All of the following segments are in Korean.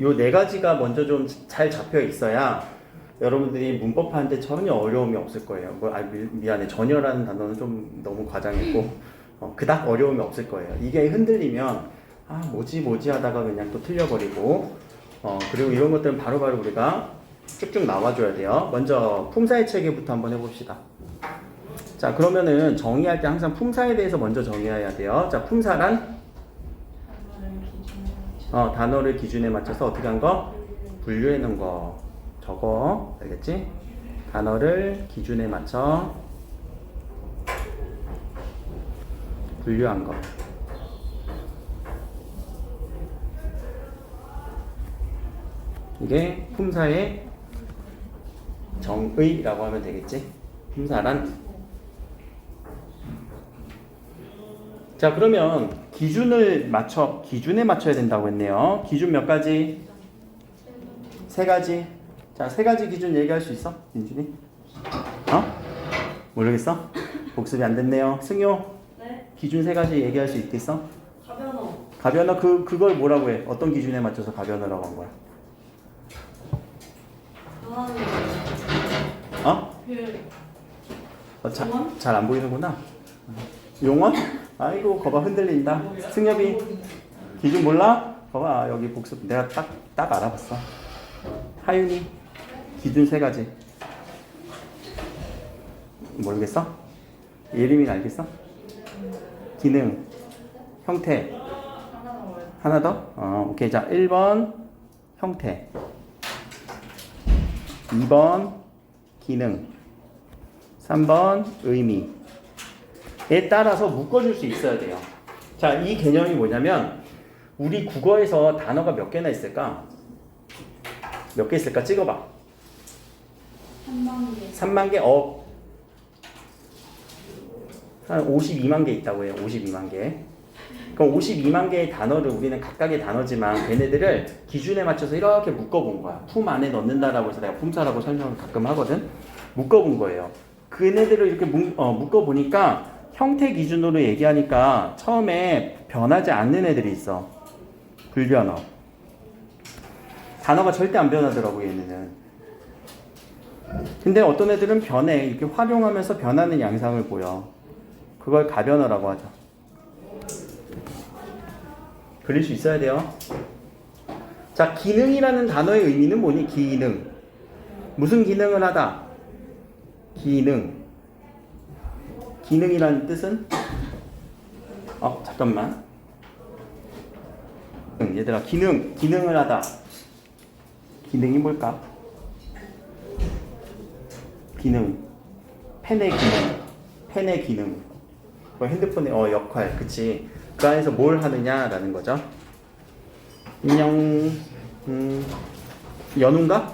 요 네 가지가 먼저 좀 잘 잡혀 있어야 여러분들이 문법하는데 전혀 어려움이 없을 거예요. 미안해. 전혀라는 단어는 좀 너무 과장했고, 그닥 어려움이 없을 거예요. 이게 흔들리면, 뭐지 하다가 그냥 또 틀려버리고, 그리고 이런 것들은 바로바로 우리가 쭉쭉 나와줘야 돼요. 먼저 품사의 체계부터 한번 해봅시다. 자, 그러면은 정의할 때 항상 품사에 대해서 먼저 정의해야 돼요. 자, 품사란? 단어를 기준에 맞춰서 어떻게 한 거? 분류해 놓은 거. 저거, 알겠지? 단어를 기준에 맞춰 분류한 거. 이게 품사의 정의라고 하면 되겠지? 품사란. 자, 그러면 기준에 맞춰야 된다고 했네요. 기준 몇 가지? 세 가지. 자, 세 가지 기준 얘기할 수 있어? 민준이? 모르겠어? 복습이 안 됐네요. 승효? 네. 기준 세 가지 얘기할 수 있겠어? 가변어. 가변어 그걸 뭐라고 해? 어떤 기준에 맞춰서 가변어라고 한 거야? 잘 안 보이는구나. 용언? 아이고, 거봐 흔들린다. 승엽이 기준 몰라? 거봐 여기 복습 내가 딱 알아봤어. 하윤이 기준 세 가지. 모르겠어? 예림이는 알겠어? 기능, 형태. 하나 더? 오케이. 자, 1번 형태, 2번 기능, 3번 의미에 따라서 묶어줄 수 있어야 돼요. 자, 이 개념이 뭐냐면 우리 국어에서 단어가 몇 개나 있을까? 몇 개 있을까? 찍어봐. 3만 개. 3만 개? 한 52만 개 있다고 해요. 52만 개. 그럼 52만 개의 단어를 우리는 각각의 단어지만 걔네들을 기준에 맞춰서 이렇게 묶어본 거야. 품 안에 넣는다라고 해서 내가 품사라고 설명을 가끔 하거든. 묶어본 거예요. 그네들을 이렇게 묶어보니까 형태 기준으로 얘기하니까 처음에 변하지 않는 애들이 있어. 불변어. 단어가 절대 안 변하더라고 얘네는. 근데 어떤 애들은 변해. 이렇게 활용하면서 변하는 양상을 보여. 그걸 가변어라고 하죠. 그릴 수 있어야 돼요. 자, 기능이라는 단어의 의미는 뭐니? 기능. 무슨 기능을 하다? 기능. 기능이라는 뜻은? 잠깐만. 얘들아, 기능을 하다. 기능이 뭘까? 기능. 펜의 기능. 핸드폰의 역할. 그치? 그 안에서 뭘 하느냐라는 거죠. 인형, 연운가?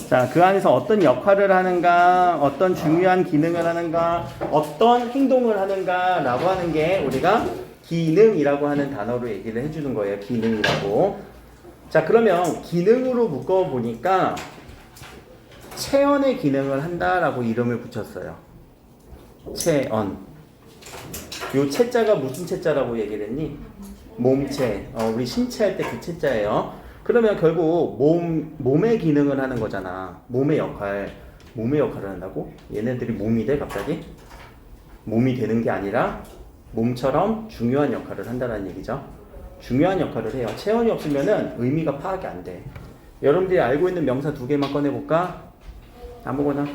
자, 그 안에서 어떤 역할을 하는가, 어떤 중요한 기능을 하는가, 어떤 행동을 하는가라고 하는 게 우리가 기능이라고 하는 단어로 얘기를 해주는 거예요. 기능이라고. 자, 그러면 기능으로 묶어보니까 체언의 기능을 한다라고 이름을 붙였어요. 체언. 요 체자가 무슨 체자라고 얘기를 했니? 몸체. 우리 신체 할 때 그 체자예요. 그러면 결국 몸의 기능을 하는 거잖아. 몸의 역할을 한다고? 얘네들이 몸이 돼 갑자기? 몸이 되는 게 아니라 몸처럼 중요한 역할을 한다는 얘기죠. 중요한 역할을 해요. 체언이 없으면은 의미가 파악이 안 돼. 여러분들이 알고 있는 명사 2개만 꺼내볼까? 아무거나.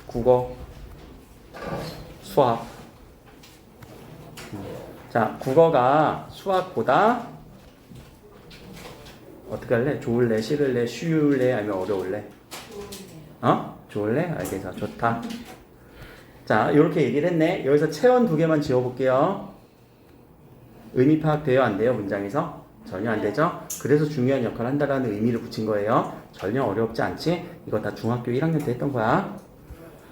국어, 수학. 자, 국어가 수학보다 어떻게 할래? 좋을래? 싫을래? 쉬울래? 아니면 어려울래? 좋을래? 알겠어. 좋다. 자, 이렇게 얘기를 했네. 여기서 체언 2개만 지워볼게요. 의미 파악돼요? 안 돼요? 문장에서? 전혀 안 되죠? 그래서 중요한 역할을 한다라는 의미를 붙인 거예요. 전혀 어렵지 않지? 이거 다 중학교 1학년 때 했던 거야.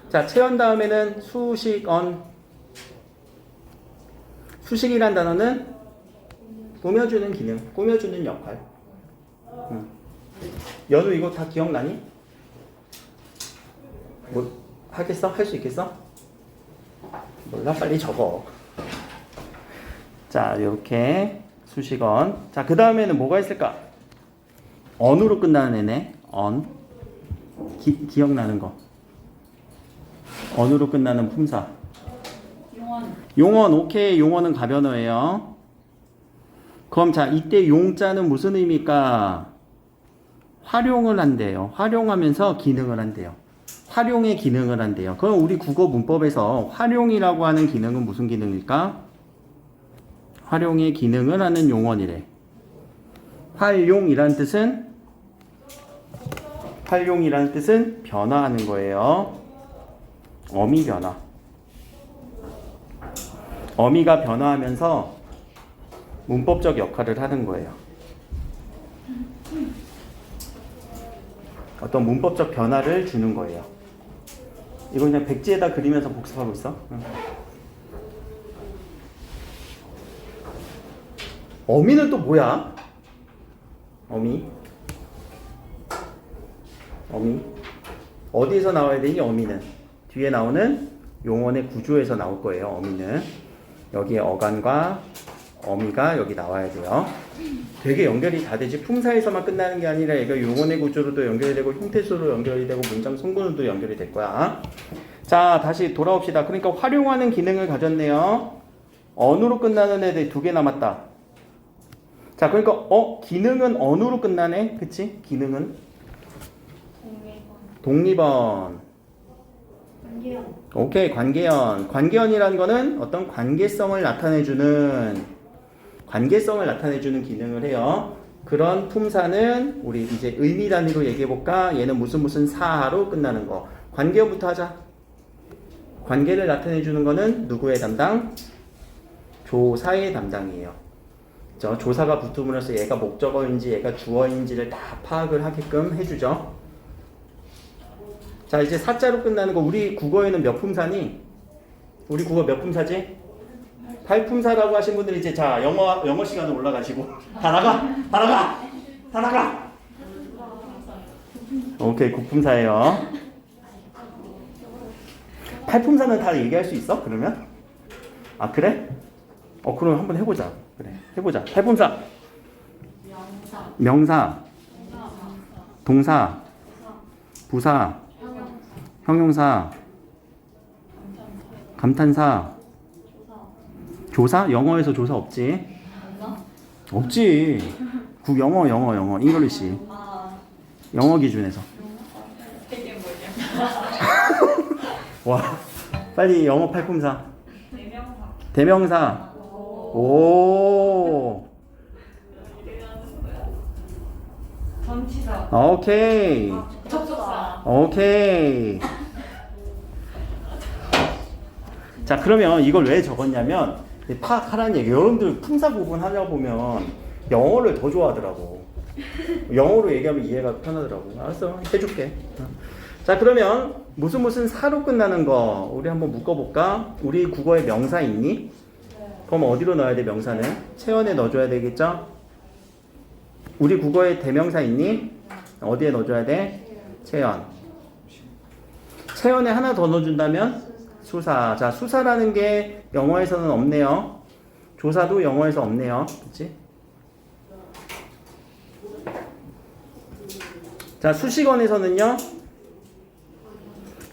자, 체언 다음에는 수식언. 수식이란 단어는 꾸며주는 기능, 꾸며주는 역할. 연우 이거 다 기억나니? 뭐 하겠어? 할 수 있겠어? 몰라, 빨리 적어. 자, 이렇게 수식어. 자, 그 다음에는 뭐가 있을까? 언으로 끝나는 애네. 언. 기억나는 거. 언으로 끝나는 품사. 용원. 용언. 오케이. 용언은 가변어예요. 그럼 자, 이때 용자는 무슨 의미일까? 활용을 한대요. 활용하면서 기능을 한대요. 활용의 기능을 한대요. 그럼 우리 국어 문법에서 활용이라고 하는 기능은 무슨 기능일까? 활용의 기능을 하는 용언이래. 활용이란 뜻은 변화하는 거예요. 어미 변화. 어미가 변화하면서 문법적 역할을 하는 거예요. 어떤 문법적 변화를 주는 거예요. 이거 그냥 백지에다 그리면서 복습하고 있어. 어미는 또 뭐야? 어미. 어디에서 나와야 되니? 어미는 뒤에 나오는 용언의 구조에서 나올 거예요. 어미는 여기에 어간과 어미가 여기 나와야 돼요. 되게 연결이 다 되지. 품사에서만 끝나는 게 아니라 얘가 용언의 구조로도 연결이 되고 형태수로 연결이 되고 문장 성분으로도 연결이 될 거야. 자, 다시 돌아옵시다. 그러니까 활용하는 기능을 가졌네요. 언으로 끝나는 애들 2개 남았다. 자, 그러니까 기능은 언으로 끝나네. 그치? 기능은 독립언. 관계형. 오케이, 관계연. 관계연이라는 거는 어떤 관계성을 나타내주는 기능을 해요. 그런 품사는 우리 이제 의미 단위로 얘기해 볼까? 얘는 무슨 사로 끝나는 거. 관계연부터 하자. 관계를 나타내주는 거는 누구의 담당? 조사의 담당이에요. 조사가 붙음으로써 얘가 목적어인지 얘가 주어인지를 다 파악을 하게끔 해주죠. 자, 이제 사자로 끝나는 거. 우리 국어에는 몇 품사니? 우리 국어 몇 품사지? 8품사라고 하신 분들이 이제 자, 영어 시간으로 올라가시고 다 나가. 오케이, 9품사예요. 8품사는 다 얘기할 수 있어? 그러면? 아, 그래? 그럼 한번 해보자. 그래, 해보자. 8품사. 명사. 동사. 부사. 형용사. 감탄사. 조사? 영어에서 조사 없지? 없지. 영어. 잉글리시. 영어 기준에서. 이게 뭐냐? 와, 빨리 영어 8품사. 대명사. 대명사. 오. 전치사. 오케이. 접속사. 오케이. 자, 그러면 이걸 왜 적었냐면 파악하라는 얘기. 여러분들 품사 구분하려 보면 영어를 더 좋아하더라고. 영어로 얘기하면 이해가 편하더라고. 알았어, 해줄게. 자, 그러면 무슨 사로 끝나는 거 우리 한번 묶어볼까? 우리 국어에 명사 있니? 그럼 어디로 넣어야 돼? 명사는 체언에 넣어줘야 되겠죠? 우리 국어에 대명사 있니? 어디에 넣어줘야 돼? 체언. 체언에 하나 더 넣어준다면 수사. 자, 수사라는 게 영어에서는 없네요. 조사도 영어에서 없네요. 그치? 자, 수식어에서는요.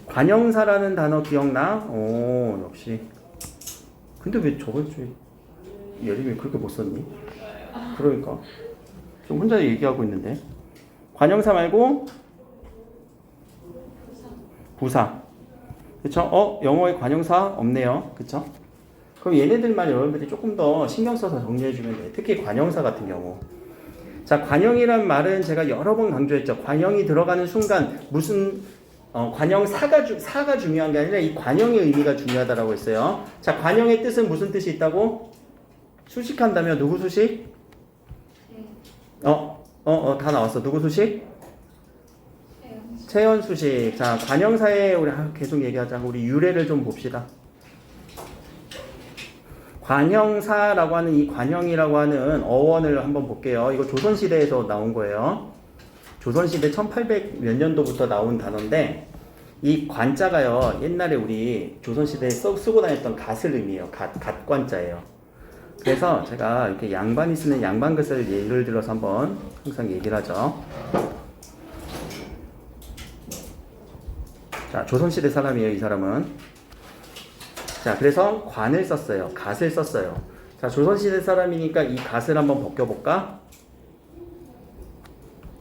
관형사라는 단어 기억나? 오, 역시. 근데 왜 저번 주에 예림이 그렇게 못 썼니? 그러니까. 좀 혼자 얘기하고 있는데. 관형사 말고 부사. 그쵸? 영어에 관형사 없네요. 그쵸? 그럼 얘네들만 여러분들이 조금 더 신경 써서 정리해주면 돼. 특히 관형사 같은 경우. 자, 관형이란 말은 제가 여러 번 강조했죠. 관형이 들어가는 순간 사가 중요한 게 아니라 이 관형의 의미가 중요하다라고 했어요. 자, 관형의 뜻은 무슨 뜻이 있다고? 수식한다면 누구 수식? 다 나왔어. 누구 수식? 체언 수식. 자, 관형사에 우리 계속 얘기하자. 우리 유래를 좀 봅시다. 관형사라고 하는 이 관형이라고 하는 어원을 한번 볼게요. 이거 조선시대에서 나온 거예요. 조선시대 1800 몇 년도부터 나온 단어인데 이 관자가요 옛날에 우리 조선시대에 쓰고 다녔던 갓을 의미해요. 갓관자예요. 그래서 제가 이렇게 양반이 쓰는 양반글을 예를 들어서 한번 항상 얘기를 하죠. 자, 조선시대 사람이에요, 이 사람은. 자, 그래서 관을 썼어요. 갓을 썼어요. 자, 조선시대 사람이니까 이 갓을 한번 벗겨볼까?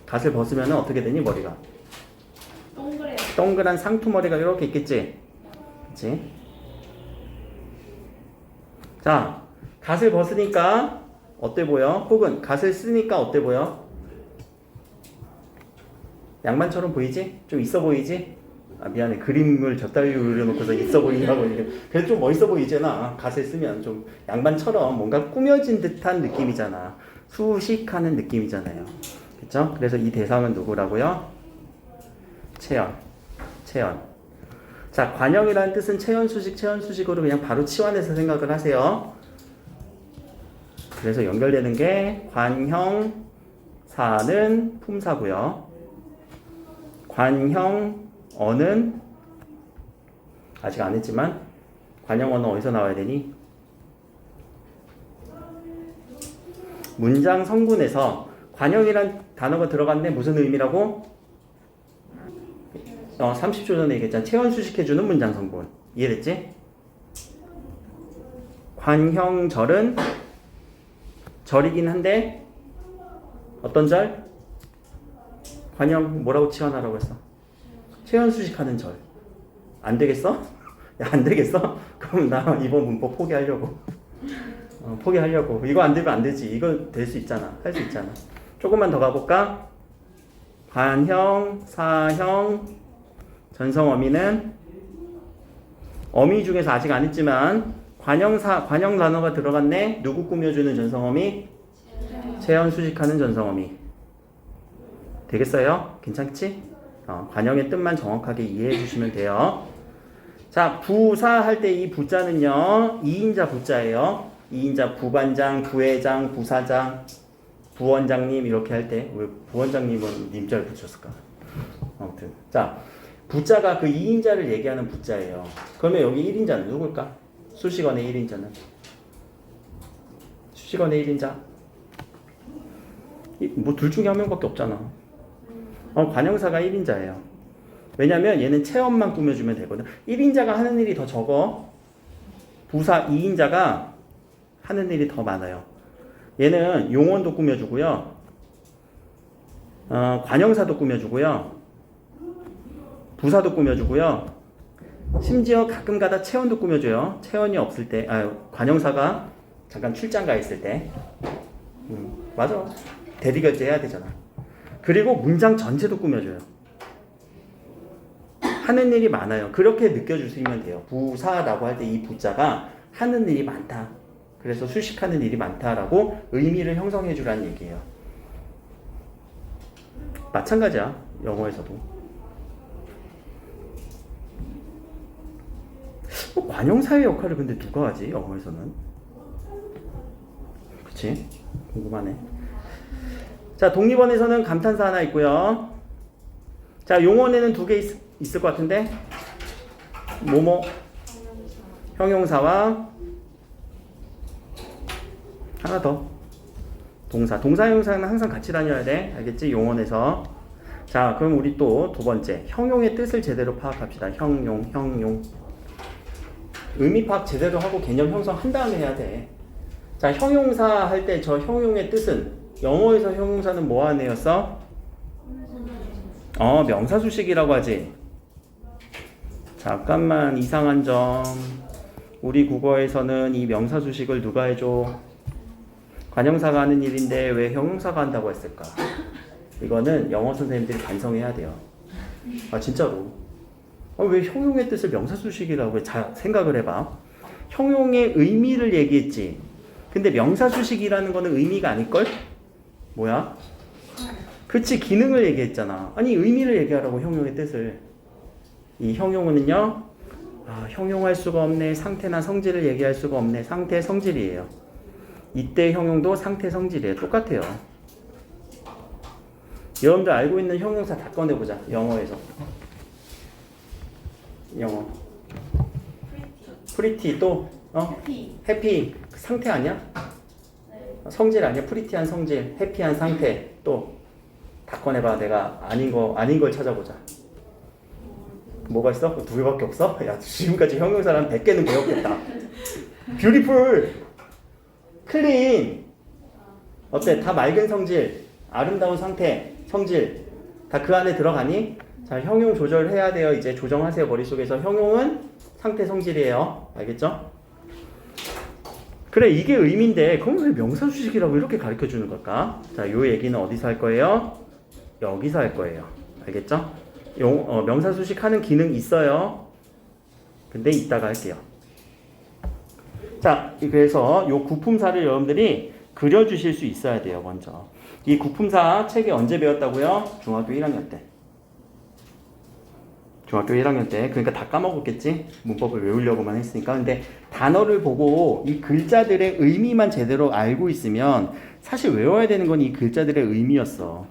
갓을 벗으면 어떻게 되니, 머리가? 동그래요. 동그란 상투머리가 이렇게 있겠지? 그치? 자, 갓을 벗으니까 어때 보여? 혹은 갓을 쓰니까 어때 보여? 양반처럼 보이지? 좀 있어 보이지? 아, 미안해. 그림을 곁다리로 그려놓고서 있어 보인다고 이게. 그래도 좀 멋있어 보이잖아. 갓을 쓰면 좀 양반처럼 뭔가 꾸며진 듯한 느낌이잖아. 수식하는 느낌이잖아요. 그쵸? 그래서 이 대상은 누구라고요? 채연. 자, 관형이라는 뜻은 채연수식으로 그냥 바로 치환해서 생각을 하세요. 그래서 연결되는 게 관형사는 품사고요. 관형어는 아직 안 했지만 관형어는 어디서 나와야 되니? 문장 성분에서 관형이란 단어가 들어갔는데 무슨 의미라고? 30초 전에 얘기했잖아. 체언수식해주는 문장 성분. 이해됐지? 관형절은 절이긴 한데 어떤 절? 관형 뭐라고 치환하라고 했어? 체언수식하는 절. 안 되겠어? 야, 안 되겠어? 그럼 나 이번 문법 포기하려고. 포기하려고. 이거 안 되면 안 되지. 이거 될 수 있잖아. 할 수 있잖아. 조금만 더 가볼까? 관형, 사형, 전성어미는 어미 중에서 아직 안 했지만 관형 단어가 들어갔네. 누구 꾸며주는 전성어미? 체언 수식하는 전성어미. 되겠어요? 괜찮지? 관형의 뜻만 정확하게 이해해 주시면 돼요. 자, 부사 할 때 이 부자는요 2인자 부자예요. 2인자 부반장, 부회장, 부사장, 부원장님 이렇게 할 때 왜 부원장님은 님자를 붙였을까? 아무튼 자, 부자가 그 2인자를 얘기하는 부자예요. 그러면 여기 1인자는 누굴까? 수식어의 1인자는? 수식어의 1인자? 뭐 둘 중에 한 명밖에 없잖아. 관형사가 1인자예요. 왜냐면 얘는 체험만 꾸며주면 되거든. 1인자가 하는 일이 더 적어. 부사 2인자가 하는 일이 더 많아요. 얘는 용언도 꾸며주고요. 관형사도 꾸며주고요. 부사도 꾸며주고요. 심지어 가끔가다 체언도 꾸며줘요. 체언이 없을 때, 관형사가 잠깐 출장 가 있을 때. 맞아. 대리결제 해야 되잖아. 그리고 문장 전체도 꾸며줘요. 하는 일이 많아요. 그렇게 느껴주시면 돼요. 부사라고 할 때 이 부자가 하는 일이 많다. 그래서 수식하는 일이 많다라고 의미를 형성해 주라는 얘기예요. 마찬가지야. 영어에서도. 관형사의 역할을 근데 누가 하지? 영어에서는. 그치? 궁금하네. 자, 독립원에서는 감탄사 하나 있고요. 자, 용언에는 2개 있을 것 같은데 뭐뭐 형용사와 하나 더 동사. 동사 형용사는 항상 같이 다녀야 돼. 알겠지? 용언에서. 자, 그럼 우리 또 두 번째 형용의 뜻을 제대로 파악합시다. 형용 의미 파악 제대로 하고 개념 형성한 다음에 해야 돼. 자, 형용사 할 때 저 형용의 뜻은 영어에서 형용사는 뭐 하는 애였어? 명사수식이라고 하지. 잠깐만 이상한 점. 우리 국어에서는 이 명사수식을 누가 해줘? 관형사가 하는 일인데 왜 형용사가 한다고 했을까? 이거는 영어 선생님들이 반성해야 돼요. 진짜로. 왜 형용의 뜻을 명사수식이라고 해? 잘 생각을 해봐. 형용의 의미를 얘기했지. 근데 명사수식이라는 거는 의미가 아닐걸? 뭐야? 그치, 기능을 얘기했잖아. 아니, 의미를 얘기하라고, 형용의 뜻을. 이 형용은요, 형용할 수가 없네. 상태나 성질을 얘기할 수가 없네. 상태, 성질이에요. 이때 형용도 상태, 성질이에요. 똑같아요. 여러분들 알고 있는 형용사 다 꺼내보자. 영어에서. 영어. pretty 또 해피. happy 상태 아니야? 네. 성질 아니야? 프리티한 성질, 해피한 상태 또 다 꺼내봐. 내가 아닌 걸 찾아보자. 뭐가 있어? 두 개밖에 없어? 야 지금까지 형용사를 한 100개는 배웠겠다. beautiful, clean 어때? 다 맑은 성질, 아름다운 상태, 성질 다 그 안에 들어가니? 자 형용 조절해야 돼요. 이제 조정하세요. 머릿속에서 형용은 상태 성질이에요. 알겠죠? 그래 이게 의미인데 그럼 왜 명사수식이라고 이렇게 가르쳐 주는 걸까? 자, 요 얘기는 어디서 할 거예요? 여기서 할 거예요. 알겠죠? 명사수식 하는 기능 있어요. 근데 이따가 할게요. 자, 그래서 요 구품사를 여러분들이 그려주실 수 있어야 돼요. 먼저 이 구품사 책에 언제 배웠다고요? 중학교 1학년 때. 중학교 1학년 때. 그러니까 다 까먹었겠지? 문법을 외우려고만 했으니까. 근데 단어를 보고 이 글자들의 의미만 제대로 알고 있으면 사실 외워야 되는 건 이 글자들의 의미였어.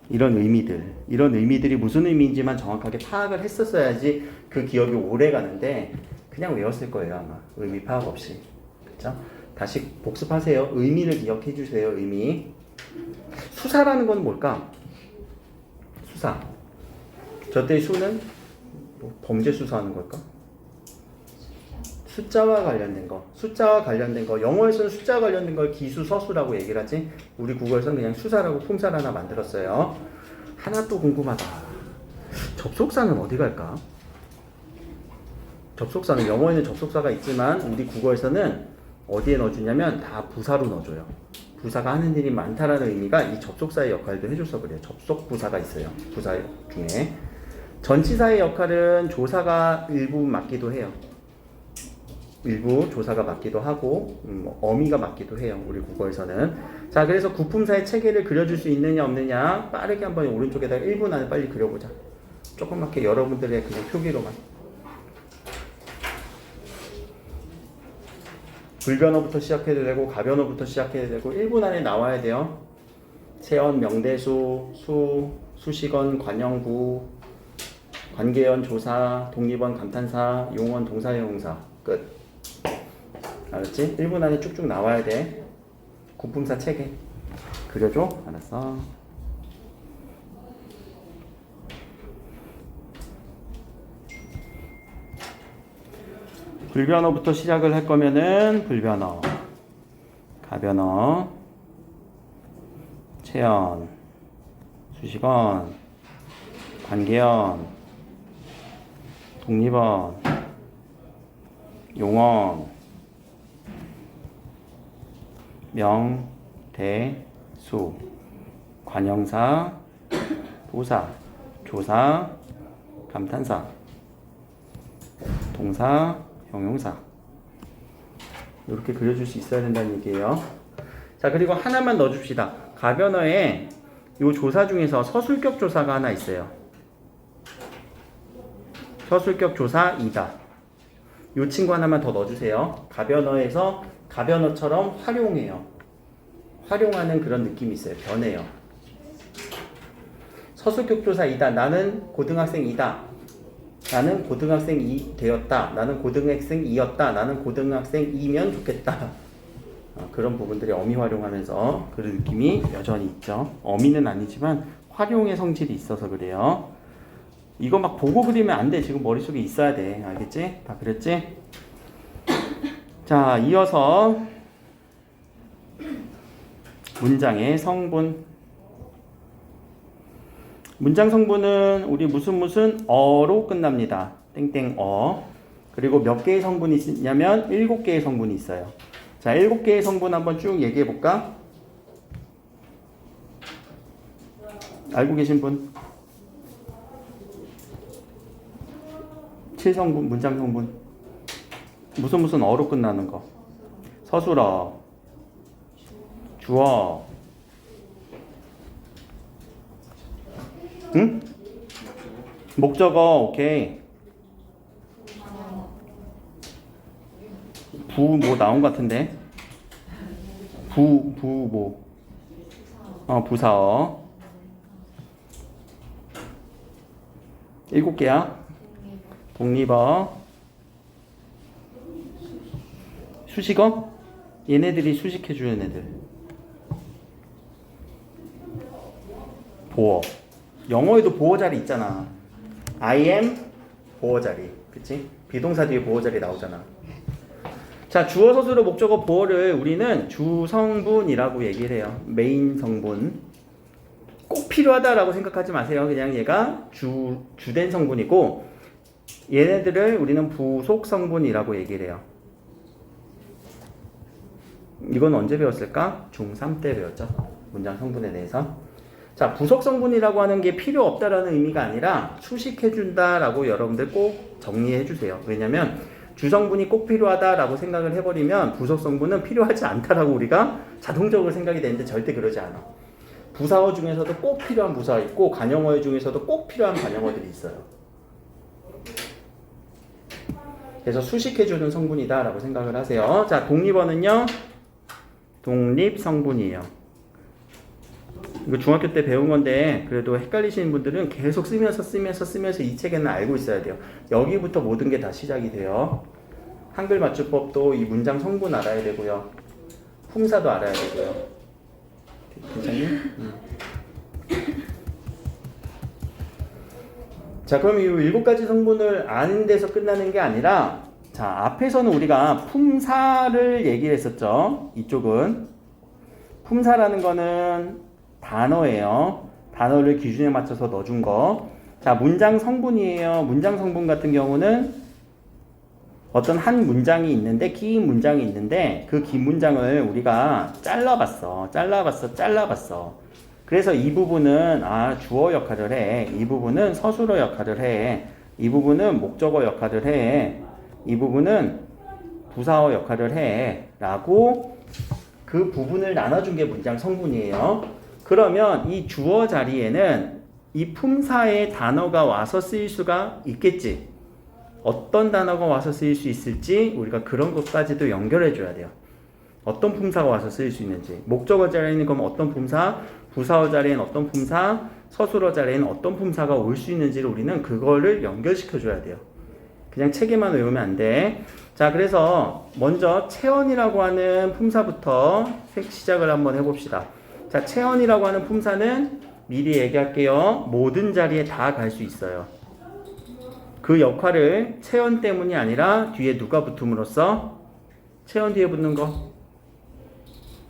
이런 의미들이 무슨 의미인지만 정확하게 파악을 했었어야지 그 기억이 오래 가는데 그냥 외웠을 거예요. 아마 의미 파악 없이. 그렇죠? 다시 복습하세요. 의미를 기억해 주세요. 의미. 수사라는 건 뭘까? 수사. 저때 수는 뭐 범죄 수사하는 걸까? 숫자와 관련된 거. 영어에서는 숫자와 관련된 걸 기수서수라고 얘기를 하지. 우리 국어에서는 그냥 수사라고 품사를 하나 만들었어요. 하나 또 궁금하다. 접속사는 어디 갈까? 접속사는 영어에는 접속사가 있지만 우리 국어에서는 어디에 넣어주냐면 다 부사로 넣어줘요. 부사가 하는 일이 많다라는 의미가 이 접속사의 역할도 해줘서 그래요. 접속 부사가 있어요. 부사 중에. 전치사의 역할은 조사가 일부 맡기도 해요. 일부 조사가 맡기도 하고 어미가 맡기도 해요. 우리 국어에서는. 자, 그래서 구품사의 체계를 그려줄 수 있느냐 없느냐 빠르게 한번 오른쪽에다가 1분 안에 빨리 그려보자. 조그맣게 여러분들의 그냥 표기로만. 불변어부터 시작해도 되고 가변어부터 시작해도 되고 1분 안에 나와야 돼요. 세언, 명대수, 수식언, 관형구, 관계연, 조사, 독립언, 감탄사, 용언, 동사형용사 끝. 알았지? 1분 안에 쭉쭉 나와야 돼. 구품사 체계 그려줘? 알았어. 불변어부터 시작을 할 거면은 불변어, 가변어, 체언, 수식언, 관계언, 독립언, 용언, 명, 대, 수, 관형사, 도사, 조사, 감탄사, 동사, 형용사 이렇게 그려줄 수 있어야 된다는 얘기예요. 자, 그리고 하나만 넣어줍시다. 가변어에 이 조사 중에서 서술격 조사가 하나 있어요. 서술격 조사이다. 이 친구 하나만 더 넣어주세요. 가변어에서 가변어처럼 활용해요. 활용하는 그런 느낌이 있어요. 변해요. 서술격 조사이다. 나는 고등학생이다. 나는 고등학생이 되었다. 나는 고등학생이었다. 나는 고등학생이면 좋겠다. 그런 부분들이 어미 활용하면서 그런 느낌이 여전히 있죠. 어미는 아니지만 활용의 성질이 있어서 그래요. 이거 막 보고 그리면 안 돼. 지금 머릿속에 있어야 돼. 알겠지? 다 그랬지? 자, 이어서 문장의 성분. 문장 성분은 우리 무슨 어로 끝납니다. 땡땡어. 그리고 몇 개의 성분이 있냐면 7개의 성분이 있어요. 자, 7개의 성분 한번 쭉 얘기해 볼까? 알고 계신 분? 7성분, 문장 성분. 무슨 어로 끝나는 거. 서술어, 주어, 응? 목적어, 오케이. 부 뭐 나온 것 같은데? 부 뭐? 부사어. 7개야. 독립어. 수식어? 얘네들이 수식해주는 애들. 보어. 영어에도 보어 자리 있잖아. I am 보어 자리. 그치? 비동사 뒤에 보어 자리 나오잖아. 자, 주어, 서술어, 목적어, 보어를 우리는 주성분이라고 얘기를 해요. 메인 성분. 꼭 필요하다라고 생각하지 마세요. 그냥 얘가 주된 성분이고, 얘네들을 우리는 부속 성분이라고 얘기를 해요. 이건 언제 배웠을까? 중3 때 배웠죠. 문장 성분에 대해서. 자, 부속 성분이라고 하는 게 필요 없다라는 의미가 아니라 수식해준다라고 여러분들 꼭 정리해 주세요. 왜냐면 주성분이 꼭 필요하다라고 생각을 해버리면 부속 성분은 필요하지 않다라고 우리가 자동적으로 생각이 되는데 절대 그러지 않아. 부사어 중에서도 꼭 필요한 부사어 있고 관용어 중에서도 꼭 필요한 관용어들이 있어요. 그래서 수식해주는 성분이다라고 생각을 하세요. 자, 독립어는요. 독립 성분이에요. 이거 중학교 때 배운 건데 그래도 헷갈리시는 분들은 계속 쓰면서 이 책에는 알고 있어야 돼요. 여기부터 모든 게 다 시작이 돼요. 한글 맞춤법도 이 문장 성분 알아야 되고요. 품사도 알아야 되고요. 괜찮니? 자, 그럼 이 7가지 성분을 아는 데서 끝나는 게 아니라, 자, 앞에서는 우리가 품사를 얘기를 했었죠. 이쪽은 품사라는 거는 단어예요. 단어를 기준에 맞춰서 넣어준 거. 자, 문장 성분이에요. 문장 성분 같은 경우는 어떤 한 문장이 있는데, 긴 문장이 있는데 그 긴 문장을 우리가 잘라봤어. 그래서 이 부분은 주어 역할을 해. 이 부분은 서술어 역할을 해. 이 부분은 목적어 역할을 해. 이 부분은 부사어 역할을 해. 라고 그 부분을 나눠준 게 문장 성분이에요. 그러면 이 주어 자리에는 이 품사의 단어가 와서 쓰일 수가 있겠지. 어떤 단어가 와서 쓰일 수 있을지 우리가 그런 것까지도 연결해 줘야 돼요. 어떤 품사가 와서 쓰일 수 있는지. 목적어 자리에는 그럼 어떤 품사, 부사어 자리에는 어떤 품사, 서술어 자리에는 어떤 품사가 올 수 있는지를 우리는 그거를 연결시켜 줘야 돼요. 그냥 책에만 외우면 안 돼. 자, 그래서 먼저 체언이라고 하는 품사부터 시작을 한번 해봅시다. 자, 체언이라고 하는 품사는 미리 얘기할게요. 모든 자리에 다 갈 수 있어요. 그 역할을 체언 때문이 아니라 뒤에 누가 붙음으로써 체언 뒤에 붙는 거.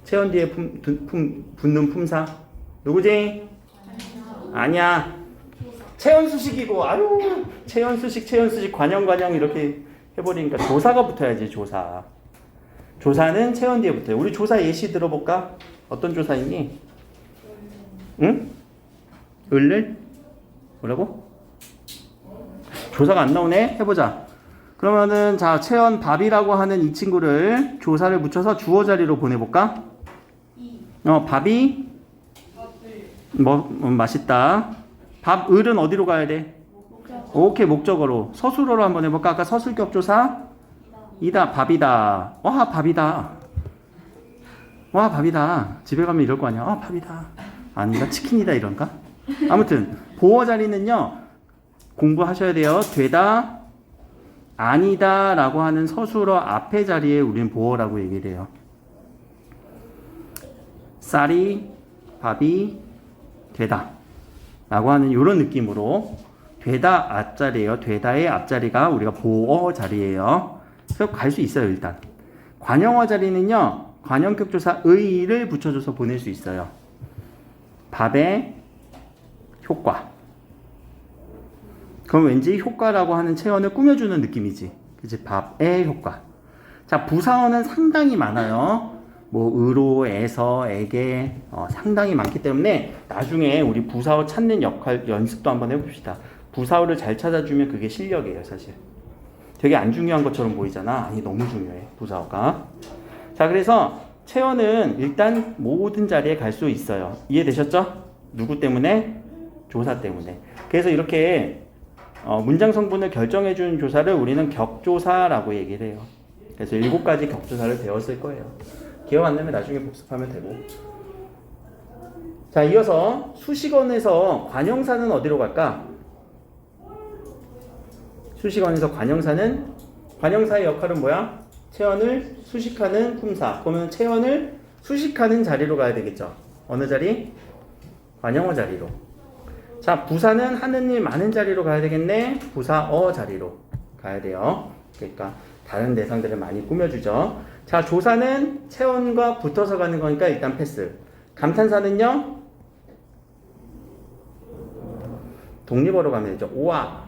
체언 뒤에 붙는 품사. 누구지? 아니야. 체언 수식이고, 체언 수식, 관형 이렇게 해버리니까 조사가 붙어야지, 조사. 조사는 체언 뒤에 붙어요. 우리 조사 예시 들어볼까? 어떤 조사이니? 응? 을을? 뭐라고? 조사가 안 나오네? 해보자. 그러면은, 자, 체언 밥이라고 하는 이 친구를 조사를 붙여서 주어 자리로 보내볼까? 밥이? 맛있다. 밥, 을은 어디로 가야 돼? 오케이, 목적어로. 서술어로 한번 해볼까? 아까 서술격 조사? 이다, 밥이다. 와, 밥이다. 와, 밥이다. 집에 가면 이럴 거 아니야? 밥이다. 아닌가? 치킨이다, 이런가? 아무튼, 보어 자리는요, 공부하셔야 돼요. 되다, 아니다 라고 하는 서술어 앞에 자리에 우리는 보어라고 얘기를 해요. 쌀이, 밥이, 되다 라고 하는 이런 느낌으로 되다 앞자리예요. 되다의 앞자리가 우리가 보어 자리예요. 그래서 갈 수 있어요. 일단 관형어 자리는요, 관형격 조사 의를 붙여줘서 보낼 수 있어요. 밥의 효과. 그럼 왠지 효과라고 하는 체언을 꾸며주는 느낌이지. 그치? 밥의 효과. 자, 부사어는 상당히 많아요. 의로, 에서, 에게 상당히 많기 때문에 나중에 우리 부사어 찾는 역할 연습도 한번 해봅시다. 부사어를 잘 찾아주면 그게 실력이에요, 사실. 되게 안 중요한 것처럼 보이잖아. 아니, 너무 중요해, 부사어가. 자, 그래서 체언은 일단 모든 자리에 갈 수 있어요. 이해되셨죠? 누구 때문에? 조사 때문에. 그래서 이렇게 문장 성분을 결정해주는 조사를 우리는 격조사라고 얘기를 해요. 그래서 7가지 격조사를 배웠을 거예요. 기억 안 나면 나중에 복습하면 되고. 자, 이어서 수식어에서 관형사는 어디로 갈까? 수식어에서 관형사의 역할은 뭐야? 체언을 수식하는 품사. 그러면 체언을 수식하는 자리로 가야 되겠죠. 어느 자리? 관형어 자리로. 자, 부사는 하는 일 많은 자리로 가야 되겠네. 부사어 자리로 가야 돼요. 그러니까 다른 대상들을 많이 꾸며주죠. 자, 조사는 체언과 붙어서 가는 거니까 일단 패스. 감탄사는요? 독립어로 가면 되죠. 우와,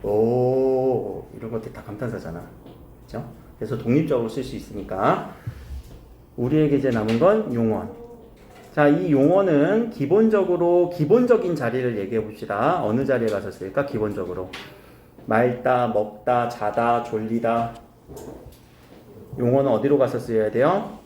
오, 이런 것들 다 감탄사잖아. 그렇죠? 그래서 독립적으로 쓸 수 있으니까 우리에게 이제 남은 건 용언. 자, 이 용언은 기본적인 자리를 얘기해 봅시다. 어느 자리에 가서 쓸까? 기본적으로 맑다, 먹다, 자다, 졸리다. 용언은 어디로 가서 쓰여야 돼요?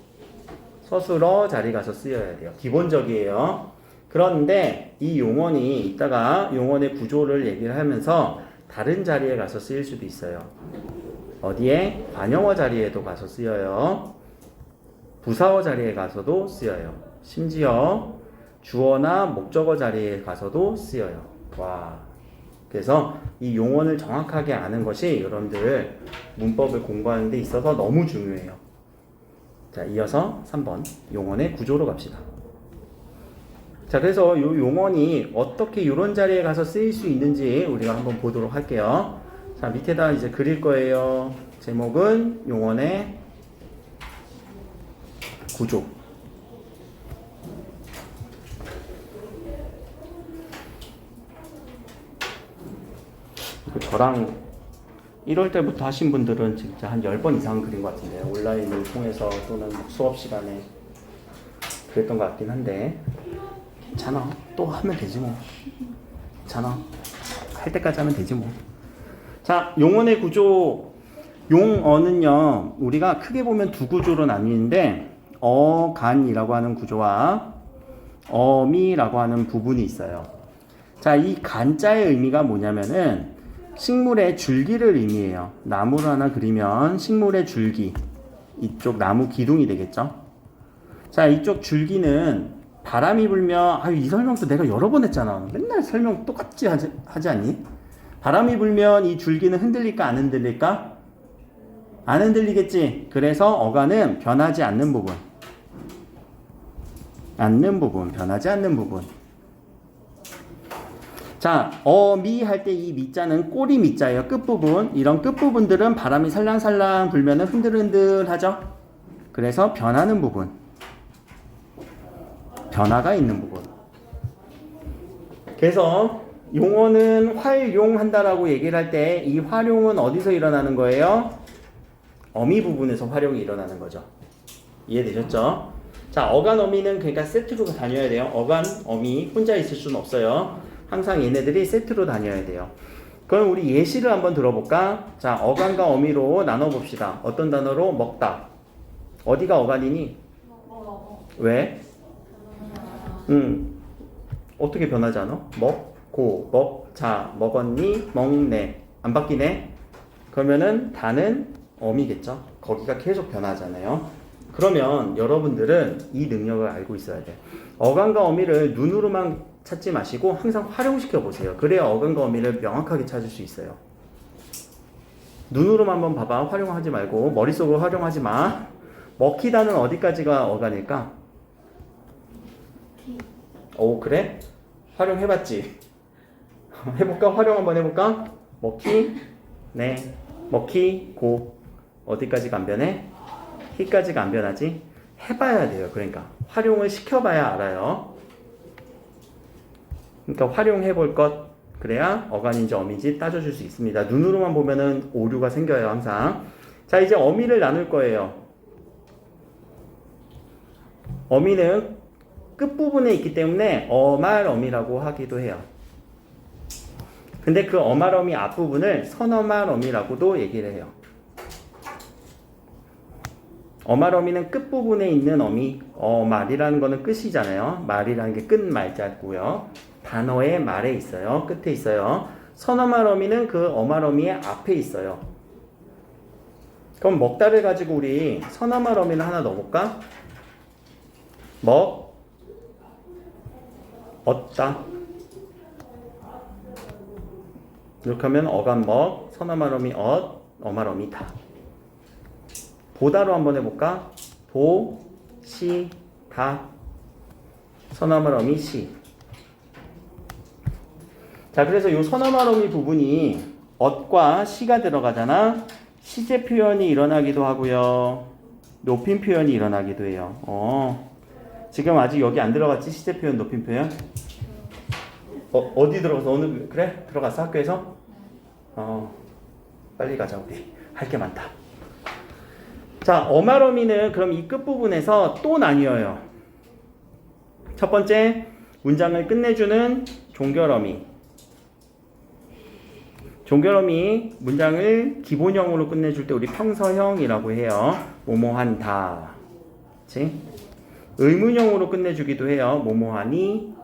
서술어 자리 가서 쓰여야 돼요. 기본적이에요. 그런데 이 용언이 이따가 용언의 구조를 얘기를 하면서 다른 자리에 가서 쓰일 수도 있어요. 어디에? 관형어 자리에도 가서 쓰여요. 부사어 자리에 가서도 쓰여요. 심지어 주어나 목적어 자리에 가서도 쓰여요. 와. 그래서 이 용언을 정확하게 아는 것이 여러분들 문법을 공부하는 데 있어서 너무 중요해요. 자, 이어서 3번 용언의 구조로 갑시다. 자, 그래서 이 용언이 어떻게 이런 자리에 가서 쓰일 수 있는지 우리가 한번 보도록 할게요. 자, 밑에다 이제 그릴 거예요. 제목은 용언의 구조. 저랑 1월 때부터 하신 분들은 진짜 한 10번 이상 그린 것 같은데, 온라인을 통해서 또는 수업 시간에 그랬던 것 같긴 한데, 괜찮아. 또 하면 되지 뭐. 괜찮아. 할 때까지 하면 되지 뭐. 자, 용언의 구조. 용언은요, 우리가 크게 보면 두 구조로 나뉘는데, 어간이라고 하는 구조와 어미라고 하는 부분이 있어요. 자, 이 간자의 의미가 뭐냐면은 식물의 줄기를 의미해요. 나무를 하나 그리면 식물의 줄기, 이쪽 나무 기둥이 되겠죠. 자, 이쪽 줄기는 바람이 불면, 이 설명도 내가 여러 번 했잖아. 맨날 설명 똑같이 하지 않니? 바람이 불면 이 줄기는 흔들릴까 안 흔들릴까? 안 흔들리겠지. 그래서 어간은 변하지 않는 부분. 변하지 않는 부분. 자, 어미 할 때 이 미자는 꼬리 미자예요. 끝부분. 이런 끝부분들은 바람이 살랑살랑 불면 흔들흔들 하죠. 그래서 변하는 부분. 변화가 있는 부분. 그래서 용어는 활용한다라고 얘기를 할 때 이 활용은 어디서 일어나는 거예요? 어미 부분에서 활용이 일어나는 거죠. 이해되셨죠? 자, 어간 어미는 그러니까 세트로 다녀야 돼요. 어간 어미 혼자 있을 수는 없어요. 항상 얘네들이 세트로 다녀야 돼요. 그럼 우리 예시를 한번 들어볼까? 자, 어간과 어미로 나눠봅시다. 어떤 단어로? 먹다. 어디가 어간이니? 왜? 어떻게 변하지 않아? 먹고, 먹자, 먹었니, 먹네. 안 바뀌네? 그러면은 다는 어미겠죠? 거기가 계속 변하잖아요. 그러면 여러분들은 이 능력을 알고 있어야 돼. 어간과 어미를 눈으로만 찾지 마시고 항상 활용시켜 보세요. 그래야 어간과 어미를 명확하게 찾을 수 있어요. 눈으로만 한번 봐봐. 활용하지 말고 머릿속으로 활용하지 마. 먹히다는 어디까지가 어간일까? 오, 그래? 활용해봤지? 해볼까? 활용 한번 해볼까? 먹히, 네. 먹히고 어디까지가 안 변해? 히까지가 안 변하지? 해봐야 돼요. 그러니까 활용을 시켜봐야 알아요. 그러니까 활용해볼 것, 그래야 어간인지 어미인지 따져줄 수 있습니다. 눈으로만 보면은 오류가 생겨요. 항상. 자, 이제 어미를 나눌 거예요. 어미는 끝부분에 있기 때문에 어말어미라고 하기도 해요. 근데 그 어말어미 앞부분을 선어말어미라고도 얘기를 해요. 어말어미는 끝부분에 있는 어미, 어말이라는 거는 끝이잖아요. 말이라는 게 끝말자고요. 단어의 말에 있어요. 끝에 있어요. 선어말어미는 그 어말어미의 앞에 있어요. 그럼 먹다를 가지고 우리 선어말어미를 하나 넣어볼까? 얻다. 이렇게 하면 어간먹, 서나말어미 엇, 어말어미 다. 보다로 한번 해볼까? 보, 시, 다. 서나말어미 시. 자, 그래서 이 서나말어미 부분이 엇과 시가 들어가잖아. 시제 표현이 일어나기도 하고요. 높임 표현이 일어나기도 해요. 지금 아직 여기 안 들어갔지? 시제 표현, 높임 표현? 어디 들어가서 어느 그래? 들어갔어 학교에서? 빨리 가자 우리. 할 게 많다. 자, 어말어미는 그럼 이 끝부분에서 또 나뉘어요. 첫 번째, 문장을 끝내주는 종결어미. 종결어미 문장을 기본형으로 끝내줄 때 우리 평서형이라고 해요. 뭐뭐한다. 그치? 의문형으로 끝내주기도 해요. 뭐뭐하니.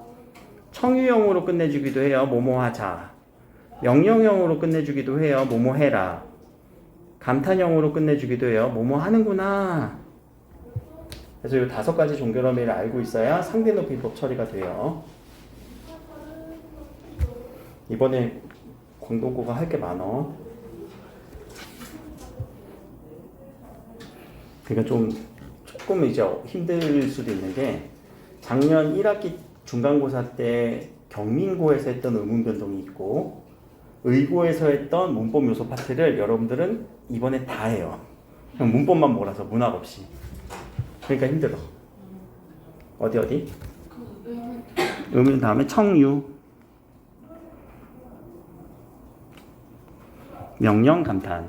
청유형으로 끝내주기도 해요. 뭐뭐하자. 명령형으로 끝내주기도 해요. 뭐뭐해라. 감탄형으로 끝내주기도 해요. 뭐뭐하는구나. 그래서 이 5가지 종결어미를 알고 있어야 상대높임법 처리가 돼요. 이번에 광동고가 할 게 많어. 그러니까 조금 이제 힘들 수도 있는 게 작년 1학기 중간고사 때 경민고에서 했던 의문 변동이 있고 의고에서 했던 문법 요소 파트를 여러분들은 이번에 다 해요. 그냥 문법만 몰아서 문학 없이. 그러니까 힘들어. 어디? 의문 다음에 청유. 명령, 감탄.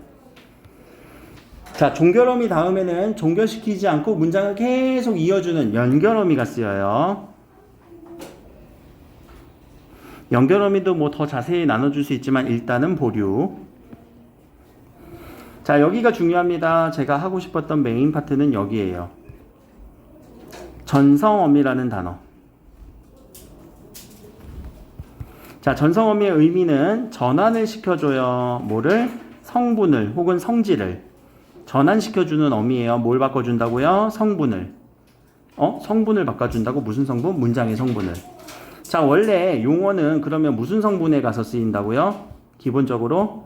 자, 종결어미 다음에는 종결시키지 않고 문장을 계속 이어주는 연결어미가 쓰여요. 연결어미도 뭐 더 자세히 나눠줄 수 있지만 일단은 보류. 자, 여기가 중요합니다. 제가 하고 싶었던 메인 파트는 여기에요. 전성어미라는 단어. 자, 전성어미의 의미는 전환을 시켜줘요. 뭐를? 성분을 혹은 성질을 전환시켜주는 어미예요. 뭘 바꿔준다고요? 성분을. 성분을 바꿔준다고? 무슨 성분? 문장의 성분을. 자, 원래 용어는 그러면 무슨 성분에 가서 쓰인다고요? 기본적으로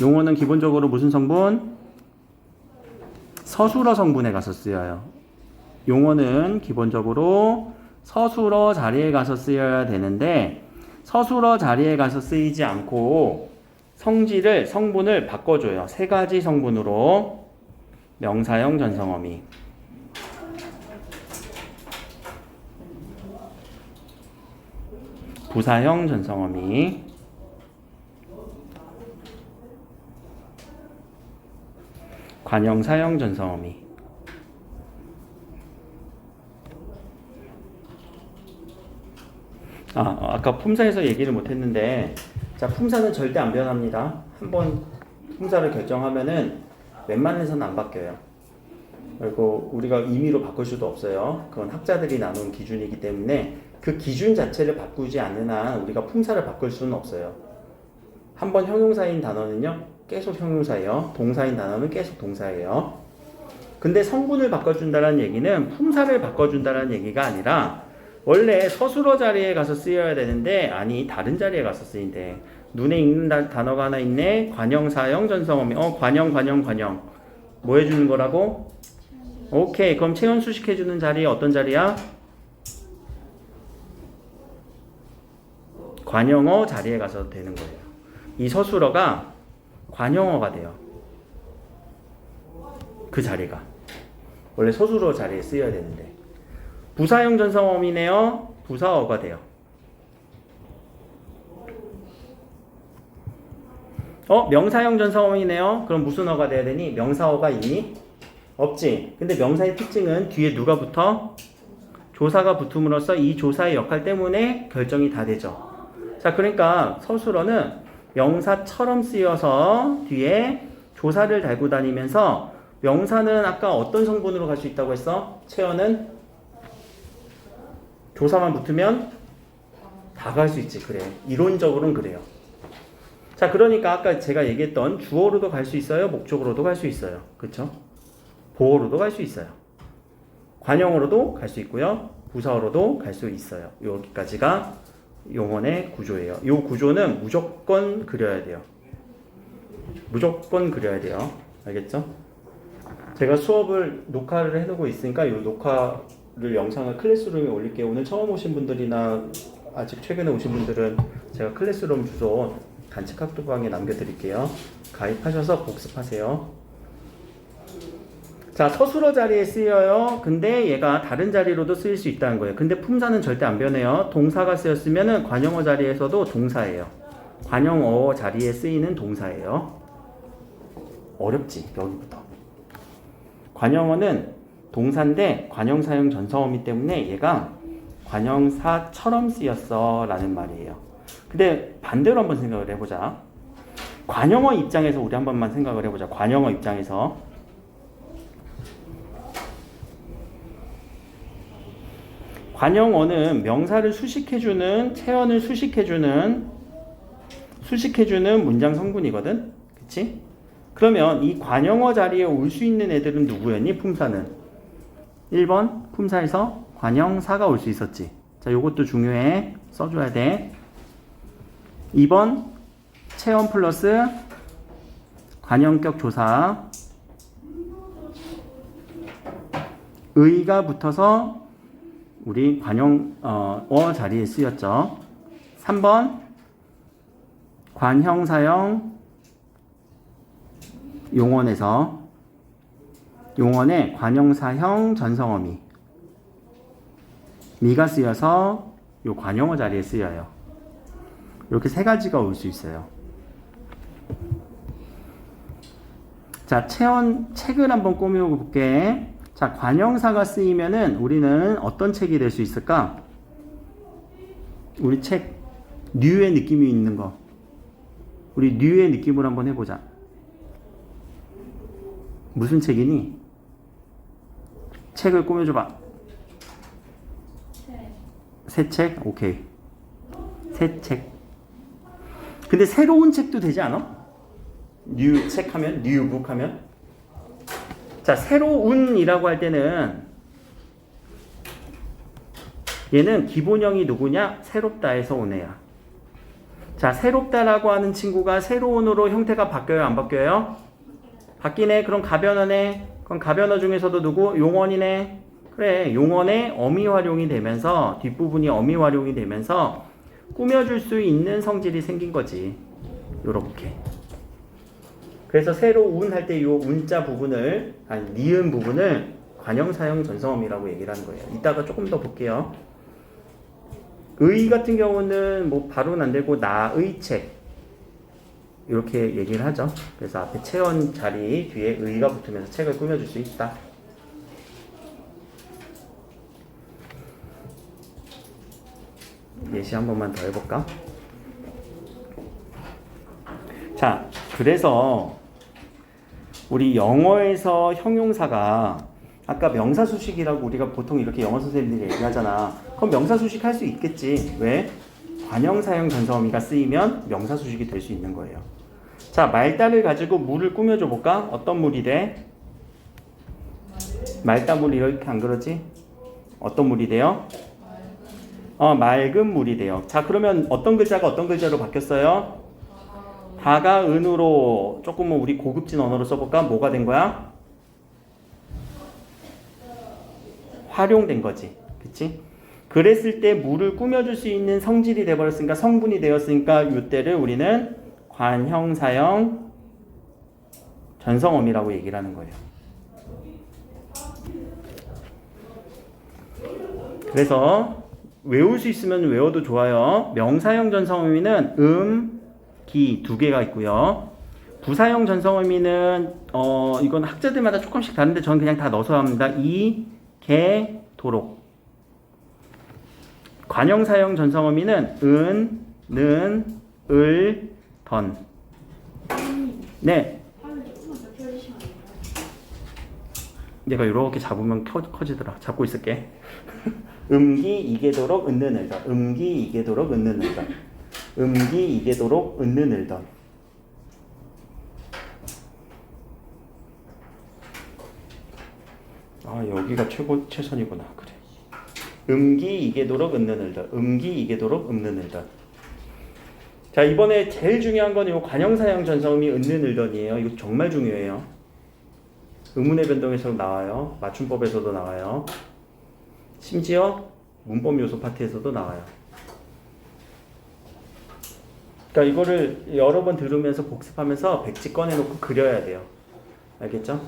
용어는 기본적으로 무슨 성분? 서술어 성분에 가서 쓰여요. 용어는 기본적으로 서술어 자리에 가서 쓰여야 되는데 서술어 자리에 가서 쓰이지 않고 성질을, 성분을 바꿔줘요. 3가지 성분으로. 명사형 전성어미, 부사형 전성어미, 관형사형 전성어미. 아까 품사에서 얘기를 못했는데, 자, 품사는 절대 안 변합니다. 한번 품사를 결정하면은 웬만해서는 안 바뀌어요. 그리고 우리가 임의로 바꿀 수도 없어요. 그건 학자들이 나눈 기준이기 때문에 그 기준 자체를 바꾸지 않는 한 우리가 품사를 바꿀 수는 없어요. 한번 형용사인 단어는요, 계속 형용사예요. 동사인 단어는 계속 동사예요. 근데 성분을 바꿔준다는 얘기는 품사를 바꿔준다는 얘기가 아니라 원래 서술어 자리에 가서 쓰여야 되는데 아니 다른 자리에 가서 쓰인대. 눈에 익는 단어가 하나 있네. 관형사형 전성어미. 관형. 뭐 해주는 거라고? 오케이. 그럼 체온 수식해주는 자리 어떤 자리야? 관형어 자리에 가서 되는 거예요. 이 서술어가 관형어가 돼요. 그 자리가. 원래 서술어 자리에 쓰여야 되는데. 부사형 전성어미네요. 부사어가 돼요. 명사형 전성어미네요. 그럼 무슨 어가 돼야 되니? 명사어가 있니? 없지. 근데 명사의 특징은 뒤에 누가 붙어? 조사가 붙음으로써 이 조사의 역할 때문에 결정이 다 되죠. 자, 그러니까 서술어는 명사처럼 쓰여서 뒤에 조사를 달고 다니면서 명사는 아까 어떤 성분으로 갈 수 있다고 했어? 체어는 조사만 붙으면 다 갈 수 있지. 그래. 이론적으로는 그래요. 자, 그러니까 아까 제가 얘기했던 주어로도 갈 수 있어요. 목적으로도 갈 수 있어요. 그쵸? 보어로도 갈 수 있어요. 관형으로도 갈 수 있고요. 부사어로도 갈 수 있어요. 여기까지가 용언의 구조예요. 이 구조는 무조건 그려야 돼요. 무조건 그려야 돼요. 알겠죠? 제가 수업을 녹화를 해놓고 있으니까 이 녹화를 영상을 클래스룸에 올릴게요. 오늘 처음 오신 분들이나 아직 최근에 오신 분들은 제가 클래스룸 주소 단체 카톡방에 남겨드릴게요. 가입하셔서 복습하세요. 자, 서술어 자리에 쓰여요. 근데 얘가 다른 자리로도 쓰일 수 있다는 거예요. 근데 품사는 절대 안 변해요. 동사가 쓰였으면 관용어 자리에서도 동사예요. 관용어 자리에 쓰이는 동사예요. 어렵지, 여기부터. 관용어는 동사인데 관용사용 전성어이기 때문에 얘가 관용사처럼 쓰였어 라는 말이에요. 근데 반대로 한번 생각을 해보자. 관용어 입장에서 우리 한 번만 생각을 해보자. 관용어 입장에서 관용어는 명사를 수식해주는, 체언을 수식해주는 문장 성분이거든. 그치? 그러면 이 관용어 자리에 올 수 있는 애들은 누구였니? 품사는 1번 품사에서 관용사가 올 수 있었지. 자, 요것도 중요해. 써줘야 돼. 2번 체언 플러스 관용격 조사 의가 붙어서 우리 관용어 자리에 쓰였죠. 3번 관형사형 용언에서 용언에 관형사형 전성어미 미가 쓰여서 요 관용어 자리에 쓰여요. 이렇게 세 가지가 올 수 있어요. 자, 책을 한번 꾸며 볼게. 자, 관형사가 쓰이면은 우리는 어떤 책이 될 수 있을까? 우리 책 뉴의 느낌이 있는 거. 우리 뉴의 느낌으로 한번 해보자. 무슨 책이니? 책을 꾸며줘봐. 새 책? 오케이. 새 책. 근데 새로운 책도 되지 않아? 뉴 책 하면? 뉴북 하면? 자, 새로운이라고 할 때는 얘는 기본형이 누구냐? 새롭다에서 온 애야. 자, 새롭다라고 하는 친구가 새로운으로 형태가 바뀌어요? 안 바뀌어요? 바뀌네. 그럼 가변어네. 그럼 가변어 중에서도 누구? 용언이네. 그래, 용언의 어미 활용이 되면서 뒷부분이 어미 활용이 되면서 꾸며줄 수 있는 성질이 생긴 거지. 요렇게. 그래서 새로운 할 때 요 운자 부분을, 아니 니은 부분을 관형사형 전성어미라고 얘기를 하는 거예요. 이따가 조금 더 볼게요. 의 같은 경우는 뭐 바로는 안 되고 나의 책 이렇게 얘기를 하죠. 그래서 앞에 체언 자리 뒤에 의가 붙으면서 책을 꾸며줄 수 있다. 예시 한 번만 더 해볼까? 자, 그래서 우리 영어에서 형용사가 아까 명사수식이라고 우리가 보통 이렇게 영어 선생님들이 얘기하잖아. 그럼 명사수식 할 수 있겠지. 왜? 관형사형 전성어미가 쓰이면 명사수식이 될 수 있는 거예요. 자, 말다를 가지고 물을 꾸며줘 볼까? 어떤 물이 돼? 말다물 이렇게 안 그러지? 어떤 물이 돼요? 맑은 물이 돼요. 자, 그러면 어떤 글자가 어떤 글자로 바뀌었어요? 다가 은으로 조금 우리 고급진 언어로 써볼까? 뭐가 된 거야? 활용된 거지. 그치? 그랬을 때 물을 꾸며줄 수 있는 성질이 돼버렸으니까 성분이 되었으니까 이때를 우리는 관형사형 전성어미라고 얘기를 하는 거예요. 그래서 외울 수 있으면 외워도 좋아요. 명사형 전성어미는 기 두 개가 있고요. 부사형 전성어미는 이건 학자들마다 조금씩 다른데 저는 그냥 다 넣어서 합니다. 개, 도록. 관형사형 전성어미는 는, 을, 던. 네. 내가 이렇게 잡으면 커지더라. 잡고 있을게. 음기 이게도록 은는 을던. 음기 이게도록 은는 을던. 음기 이게도록 은는 을던. 아, 여기가 최선이구나. 그래. 음기이게도록 읊는을더. 음기이게도록 읊는을더. 자, 이번에 제일 중요한 건 이 관형사형 전사음이 읊는을더이에요. 이거 정말 중요해요. 의문의 변동에서도 나와요. 맞춤법에서도 나와요. 심지어 문법 요소 파트에서도 나와요. 그러니까 이거를 여러 번 들으면서 복습하면서 백지 꺼내놓고 그려야 돼요. 알겠죠?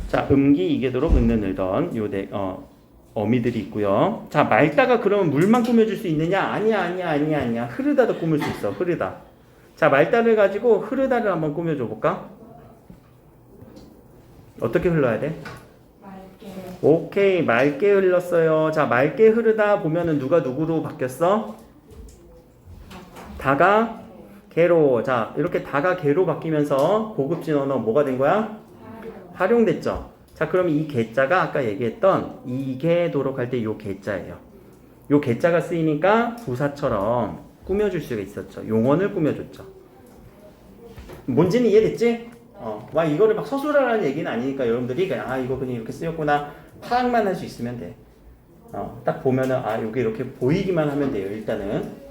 자, 음기이게도록 읊는을던 요 어미들이 있고요. 자, 맑다가 그러면 물만 꾸며줄 수 있느냐? 아니야. 흐르다도 꾸밀 수 있어. 흐르다. 자, 맑다를 가지고 흐르다를 한번 꾸며줘 볼까? 어떻게 흘러야 돼? 맑게. 오케이, 맑게 흘렀어요. 자, 맑게 흐르다 보면은 누가 누구로 바뀌었어? 다가 개로. 자, 이렇게 다가 개로 바뀌면서 고급진 언어 뭐가 된 거야? 활용됐죠. 자, 그럼 이 개자가 아까 얘기했던 이게도록 할 때 요 개자예요. 요 개자가 쓰이니까 부사처럼 꾸며줄 수가 있었죠. 용언을 꾸며줬죠. 뭔지는 이해됐지? 와, 이거를 막 서술하라는 얘기는 아니니까 여러분들이 그냥 이거 그냥 이렇게 쓰였구나 파악만 할 수 있으면 돼. 딱 보면은 요게 이렇게 보이기만 하면 돼요. 일단은.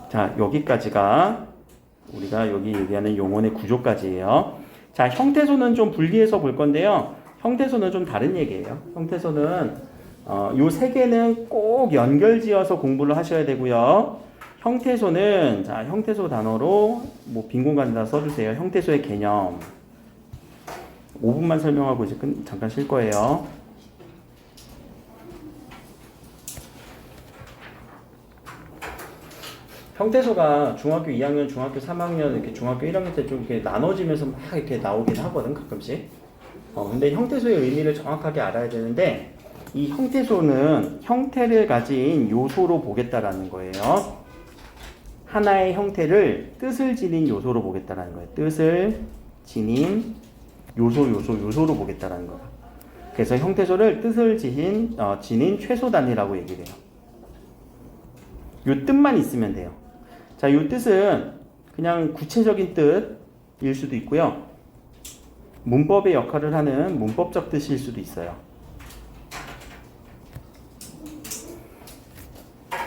자, 여기까지가 우리가 여기 얘기하는 용언의 구조까지예요. 자, 형태소는 좀 분리해서 볼 건데요. 형태소는 좀 다른 얘기예요. 형태소는 요 세 개는 꼭 연결지어서 공부를 하셔야 되고요. 형태소는 자, 형태소 단어로 뭐 빈 공간에다 써주세요. 형태소의 개념. 5분만 설명하고 이제 잠깐 쉴 거예요. 형태소가 중학교 2학년, 중학교 3학년, 이렇게 중학교 1학년 때 좀 이렇게 나눠지면서 막 이렇게 나오긴 하거든, 가끔씩. 근데 형태소의 의미를 정확하게 알아야 되는데, 이 형태소는 형태를 가진 요소로 보겠다라는 거예요. 하나의 형태를 뜻을 지닌 요소로 보겠다라는 거예요. 뜻을 지닌 요소로 보겠다라는 거예요. 그래서 형태소를 뜻을 지닌 최소 단위라고 얘기를 해요. 요 뜻만 있으면 돼요. 자, 요 뜻은 그냥 구체적인 뜻일 수도 있고요. 문법의 역할을 하는 문법적 뜻일 수도 있어요.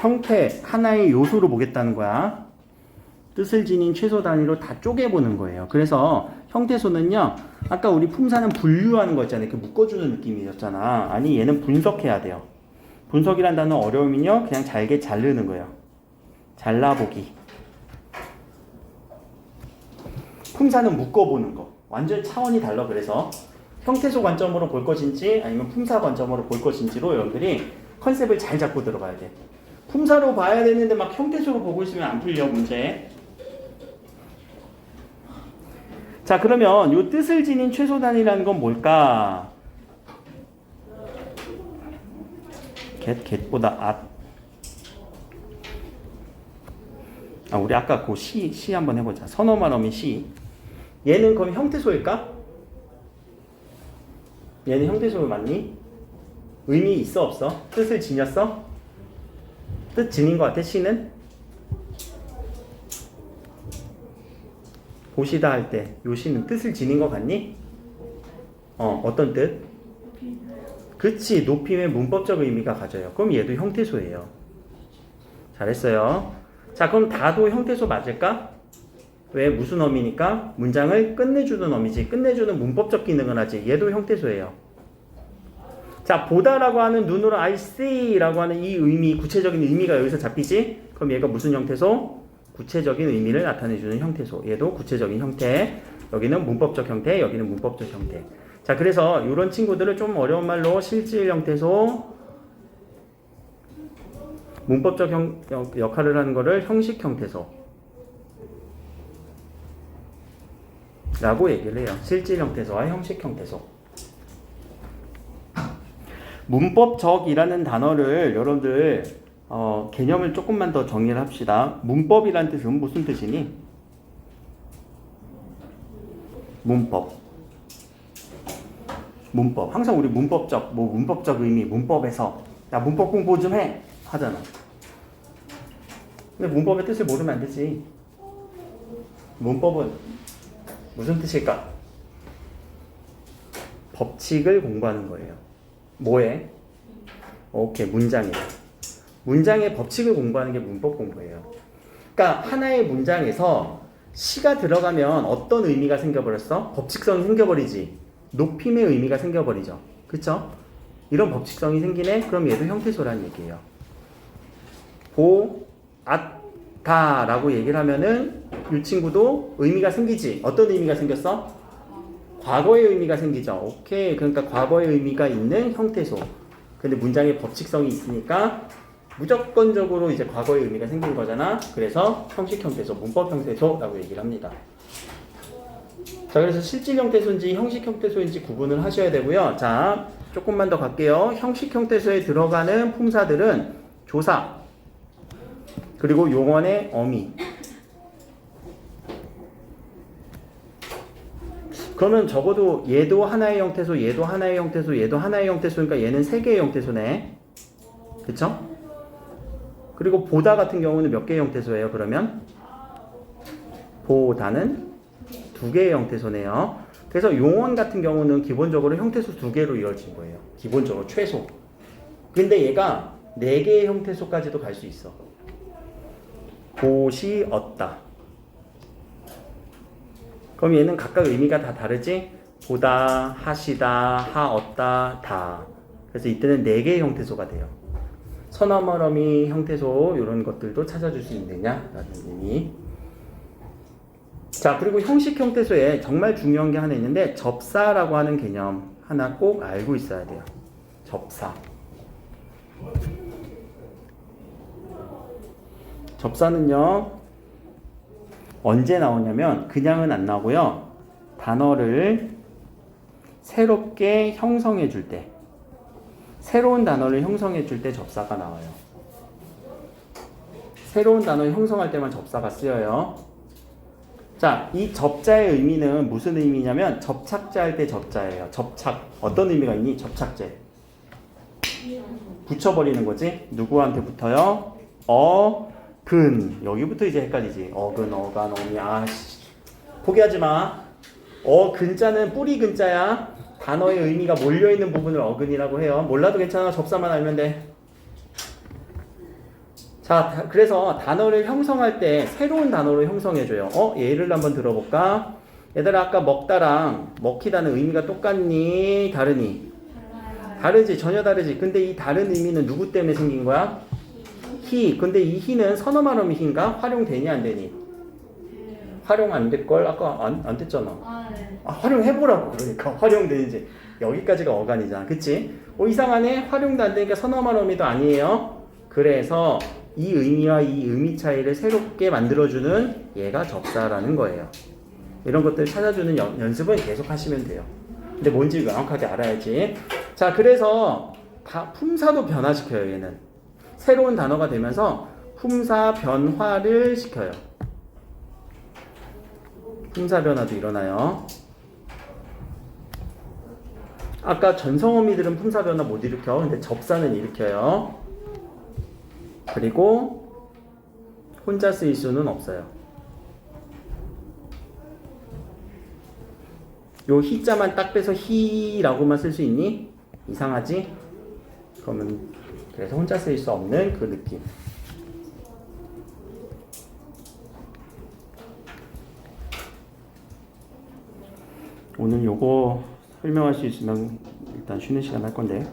형태 하나의 요소로 보겠다는 거야. 뜻을 지닌 최소 단위로 다 쪼개보는 거예요. 그래서 형태소는요, 아까 우리 품사는 분류하는 거 있잖아요. 이렇게 묶어주는 느낌이었잖아. 아니, 얘는 분석해야 돼요. 분석이란 단어 어려우면요, 그냥 잘게 자르는 거예요. 잘라보기. 품사는 묶어보는 거. 완전 차원이 달라. 그래서 형태소 관점으로 볼 것인지 아니면 품사 관점으로 볼 것인지로 여러분들이 컨셉을 잘 잡고 들어가야 돼. 품사로 봐야 되는데 막 형태소로 보고 있으면 안 풀려, 문제. 자, 그러면 요 뜻을 지닌 최소 단위라는 건 뭘까? get보다 우리 아까 그 시 한번 해보자. 선어만 어미 시. 얘는 그럼 형태소일까? 얘는 형태소 맞니? 의미 있어 없어? 뜻을 지녔어? 뜻 지닌 것 같아, 시는? 보시다 할 때 요 시는 뜻을 지닌 것 같니? 어떤 뜻? 그치, 높임의 문법적 의미가 가져요. 그럼 얘도 형태소예요. 잘했어요. 자, 그럼 다도 형태소 맞을까? 왜? 무슨 어미니까? 문장을 끝내주는 어미지. 끝내주는 문법적 기능을 하지. 얘도 형태소예요. 자, 보다라고 하는 눈으로 I see라고 하는 이 의미, 구체적인 의미가 여기서 잡히지? 그럼 얘가 무슨 형태소? 구체적인 의미를 나타내주는 형태소. 얘도 구체적인 형태. 여기는 문법적 형태, 여기는 문법적 형태. 자, 그래서 이런 친구들을 좀 어려운 말로 실질 형태소, 문법적 역할을 하는 거를 형식 형태소 라고 얘기를 해요. 실질 형태소와 형식 형태소. 문법적이라는 단어를 여러분들 개념을 조금만 더 정리를 합시다. 문법이라는 뜻은 무슨 뜻이니? 문법. 항상 우리 문법적, 문법적 의미, 문법에서 야, 문법 공부 좀 해 하잖아. 근데 문법의 뜻을 모르면 안 되지. 문법은 무슨 뜻일까? 법칙을 공부하는 거예요. 뭐에? 오케이, 문장에. 문장의 법칙을 공부하는 게 문법 공부예요. 그러니까 하나의 문장에서 시가 들어가면 어떤 의미가 생겨버렸어? 법칙성이 생겨버리지. 높임의 의미가 생겨버리죠. 그쵸? 이런 법칙성이 생기네? 그럼 얘도 형태소라는 얘기예요. 다 라고 얘기를 하면은 이 친구도 의미가 생기지. 어떤 의미가 생겼어? 과거의 의미가 생기죠. 오케이. 그러니까 과거의 의미가 있는 형태소. 근데 문장에 법칙성이 있으니까 무조건적으로 이제 과거의 의미가 생긴 거잖아. 그래서 형식 형태소, 문법 형태소라고 얘기를 합니다. 자, 그래서 실질 형태소인지 형식 형태소인지 구분을 하셔야 되고요. 자, 조금만 더 갈게요. 형식 형태소에 들어가는 품사들은 조사, 그리고 용언의 어미. 그러면 적어도 얘도 하나의 형태소, 얘도 하나의 형태소, 얘도 하나의 형태소니까 얘는 세 개의 형태소네. 그쵸? 그리고 보다 같은 경우는 몇 개의 형태소예요, 그러면? 보다는 두 개의 형태소네요. 그래서 용언 같은 경우는 기본적으로 형태소 두 개로 이루어진 거예요. 기본적으로 최소. 근데 얘가 네 개의 형태소까지도 갈 수 있어. 보시 얻다. 그럼 얘는 각각 의미가 다 다르지? 보다, 하시다, 하었다, 다. 그래서 이때는 네 개의 형태소가 돼요. 선어머러미 형태소 이런 것들도 찾아줄 수 있느냐라는 의미. 자, 그리고 형식 형태소에 정말 중요한 게 하나 있는데 접사라고 하는 개념 하나 꼭 알고 있어야 돼요. 접사. 접사는요 언제 나오냐면 그냥은 안 나오고요. 단어를 새롭게 형성해 줄 때, 새로운 단어를 형성해 줄 때 접사가 나와요. 새로운 단어를 형성할 때만 접사가 쓰여요. 자, 이 접자의 의미는 무슨 의미냐면 접착제 할 때 접자예요. 접착. 어떤 의미가 있니? 접착제. 붙여버리는 거지. 누구한테 붙어요? 근. 여기부터 이제 헷갈리지. 어근, 어간, 어미. 아씨. 포기하지 마. 근자는 뿌리 근자야. 단어의 의미가 몰려있는 부분을 어근이라고 해요. 몰라도 괜찮아. 접사만 알면 돼. 자, 그래서 단어를 형성할 때 새로운 단어로 형성해줘요. 예를 한번 들어볼까? 얘들아, 아까 먹다랑 먹히다는 의미가 똑같니? 다르니? 다르지. 전혀 다르지. 근데 이 다른 의미는 누구 때문에 생긴 거야? 히. 근데 이 히는 선어말어미 히인가? 활용되니 안 되니? 활용 안 될걸? 아까 안 됐잖아. 네. 활용해보라고. 그러니까 활용되는지. 여기까지가 어간이잖아. 그치? 이상하네. 활용도 안 되니까 선어말어미도 아니에요. 그래서 이 의미와 이 의미 차이를 새롭게 만들어주는 얘가 접사라는 거예요. 이런 것들 찾아주는 연습은 계속 하시면 돼요. 근데 뭔지 명확하게 알아야지. 자, 그래서 품사도 변화시켜요. 얘는 새로운 단어가 되면서 품사 변화를 시켜요. 품사 변화도 일어나요. 아까 전성어미들은 품사 변화 못 일으켜. 근데 접사는 일으켜요. 그리고 혼자 쓰일 수는 없어요. 요 히자만 딱 빼서 히라고만 쓸 수 있니? 이상하지? 그러면 그래서 혼자 쓰일 수 없는 그 느낌. 오늘 요거 설명할 수 있으면 일단 쉬는 시간 할 건데.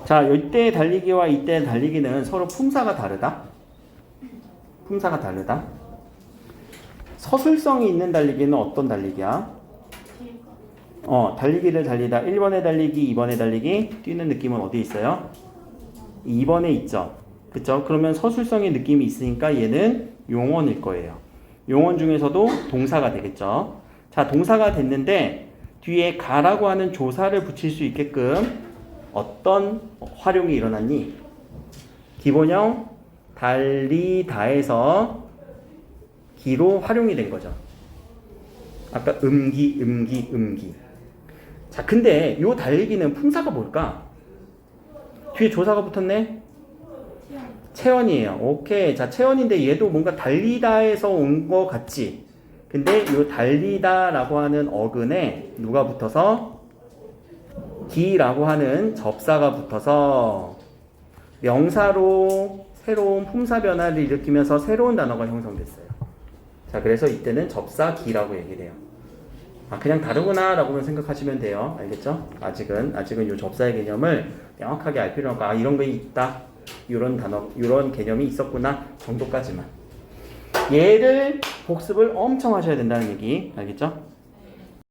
자, 이때 달리기와 이때 달리기는 서로 품사가 다르다. 품사가 다르다. 서술성이 있는 달리기는 어떤 달리기야? 달리기를 달리다. 1번에 달리기, 2번에 달리기. 뛰는 느낌은 어디 있어요? 2번에 있죠. 그쵸? 그러면 서술성의 느낌이 있으니까 얘는 용언일 거예요. 용언 중에서도 동사가 되겠죠. 자, 동사가 됐는데 뒤에 가라고 하는 조사를 붙일 수 있게끔 어떤 활용이 일어났니? 기본형 달리다에서 기로 활용이 된 거죠. 아까 음기. 자, 근데 요 달리기는 품사가 뭘까? 뒤에 조사가 붙었네? 체원이에요. 오케이. 자, 체원인데 얘도 뭔가 달리다에서 온 거 같지? 근데 이 달리다라고 하는 어근에 누가 붙어서? D라고 하는 접사가 붙어서 명사로 새로운 품사 변화를 일으키면서 새로운 단어가 형성됐어요. 자, 그래서 이때는 접사기라고 얘기를 해요. 아, 그냥 다르구나 라고만 생각하시면 돼요. 알겠죠? 아직은 이 접사의 개념을 명확하게 알 필요는 없고, 아, 이런 게 있다. 이런 단어, 이런 개념이 있었구나 정도까지만. 얘를 복습을 엄청 하셔야 된다는 얘기. 알겠죠?